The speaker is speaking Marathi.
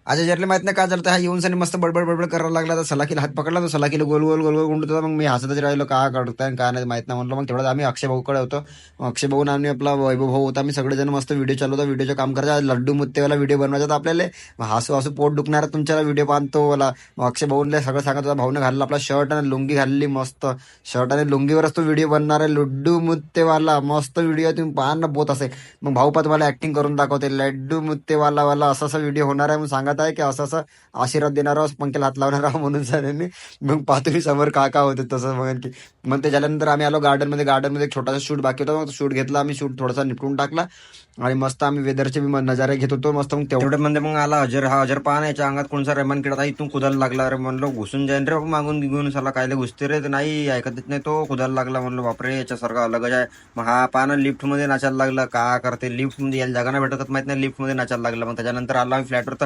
आज जरले माहित नाही काय झालं हा येऊन सनी मस्त बडबड बडबड करायला लागला. तर सलाखीला हात पकडला तर सलाखीला गोल गोल गोल गोल गुंडत होता. मग मी हसतच राहिलो का करताय काय नाही माहित नाही म्हणलं. मग तेवढं आम्ही अक्षय भाऊकडे होतो. मग अक्षय भाऊ आणि आपला वैभव भाऊ होता. आम्ही सगळेजण मस्त व्हिडिओ चालू होता. व्हिडिओचं काम करायचं लड्डू मुत्तेवाला व्हिडिओ बनवायचा होता आपल्याला. मग हसू हसू पोट दुखणार तुमच्याला व्हिडिओ बांधतो मला. मग अक्षय भाऊला सगळं सांगत होता. भाऊने घालला आपला शर्ट आणि लुंगी घालली मस्त. शर्ट आणि लुंगीवरच तो व्हिडिओ बनणार आहे लड्डू मुत्तेवाला. मस्त व्हिडिओ तुम्ही पाहा ना बहुत असे. मग भाऊ पण तुम्हाला ऍक्टिंग करून दाखवते लड्डू मुत्तेवाला वाला असा असा व्हिडिओ होणार आहे. मग सांगत आहे की असं असं आशीर्वाद देणार आहोत पंख्याला हात लावणार आहोत म्हणून सरांनी. मग पाहतो मी समोर का होते तसं मग आणखी. मग त्याच्यानंतर आम्ही आलो गार्डनमध्ये. गार्डनमध्ये एक छोटासा शूट बाकी होता. मग शूट घेतला आम्ही. शूट थोडासा निपटून टाकला आणि मस्त आम्ही वेदरचे बी नजारे घेत होतो मस्त. मग तेवढे म्हणजे मग आला अजर. हा अजर पाहा याच्या अंगात कोणचा रेमान किडा इथून कुदायला लागला. अरे म्हणलं घुसून जाईन रे मागून निघून साला कायले घुसते रे. तर नाही ऐकत नाही तो कुदायला लागला. म्हणलं बापरे याच्यासारखा अलगच आहे. मग हा पाहा लिफ्ट मध्ये नाचायला लागला. का करते लिफ्ट मध्ये यायला जागा नाही भेटत माहित नाही. लिफ्ट मध्ये नाचायला लागला. मग त्याच्यानंतर आला आम्ही फ्लॅटवर. तर